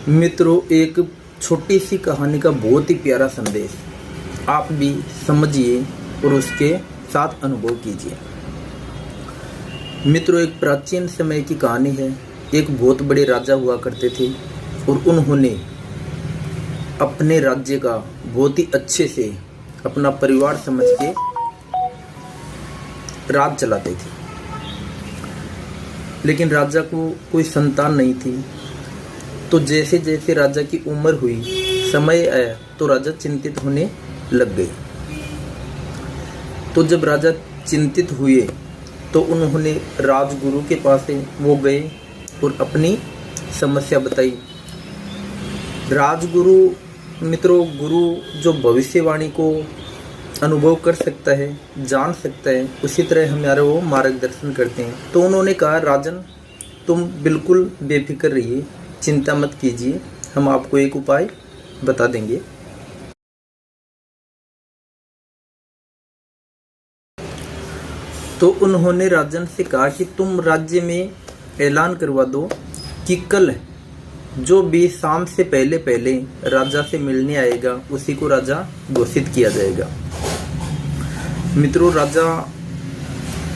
मित्रों, एक छोटी सी कहानी का बहुत ही प्यारा संदेश आप भी समझिए और उसके साथ अनुभव कीजिए। मित्रों, एक प्राचीन समय की कहानी है। एक बहुत बड़े राजा हुआ करते थे और उन्होंने अपने राज्य का बहुत ही अच्छे से अपना परिवार समझ के राज चलाते थे। लेकिन राजा को कोई संतान नहीं थी। तो जैसे जैसे राजा की उम्र हुई, समय आया तो राजा चिंतित होने लग गए। तो जब राजा चिंतित हुए तो उन्होंने राजगुरु के पास वो गए और अपनी समस्या बताई। राजगुरु, मित्रों, गुरु जो भविष्यवाणी को अनुभव कर सकता है, जान सकता है, उसी तरह हमारा वो मार्गदर्शन करते हैं। तो उन्होंने कहा, राजन, तुम बिल्कुल बेफिक्र रहिए, चिंता मत कीजिए, हम आपको एक उपाय बता देंगे। तो उन्होंने राजन से कहा कि तुम राज्य में ऐलान करवा दो कि कल जो भी शाम से पहले पहले राजा से मिलने आएगा उसी को राजा घोषित किया जाएगा। मित्रों, राजा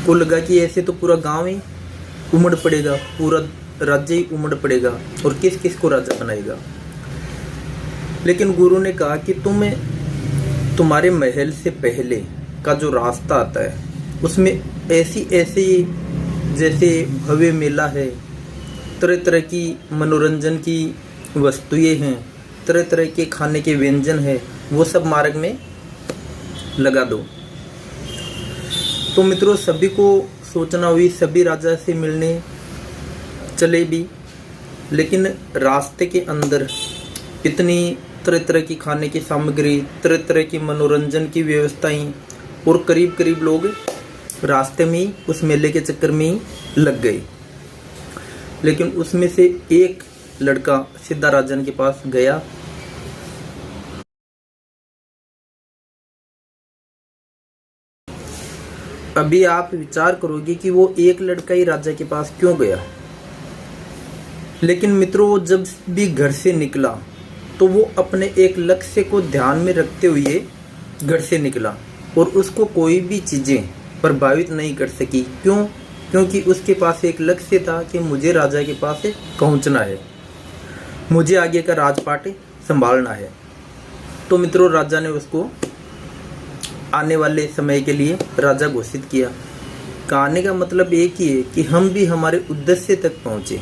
को लगा कि ऐसे तो पूरा गांव ही उमड़ पड़ेगा, पूरा राज्य ही उमड़ पड़ेगा और किस किस को राजा बनाएगा। लेकिन गुरु ने कहा कि तुम्हारे महल से पहले का जो रास्ता आता है उसमें ऐसी जैसे भव्य मेला है, तरह तरह की मनोरंजन की वस्तुएं हैं, तरह तरह के खाने के व्यंजन हैं, वो सब मार्ग में लगा दो। तो मित्रों, सभी को सोचना हुई, सभी राजा से मिलने चले भी। लेकिन रास्ते के अंदर इतनी तरह तरह की खाने की सामग्री, तरह तरह की मनोरंजन की व्यवस्थाएं और करीब करीब लोग रास्ते में ही उस मेले के चक्कर में ही लग गए। लेकिन उसमें से एक लड़का सीधा राजन के पास गया। अभी आप विचार करोगे कि वो एक लड़का ही राजा के पास क्यों गया। लेकिन मित्रों, वो जब भी घर से निकला तो वो अपने एक लक्ष्य को ध्यान में रखते हुए घर से निकला और उसको कोई भी चीजें प्रभावित नहीं कर सकी। क्यों? क्योंकि उसके पास एक लक्ष्य था कि मुझे राजा के पास पहुंचना है, मुझे आगे का राजपाट संभालना है। तो मित्रों, राजा ने उसको आने वाले समय के लिए राजा घोषित किया। कहने का मतलब एक ही है कि हम भी हमारे उद्देश्य तक पहुंचे।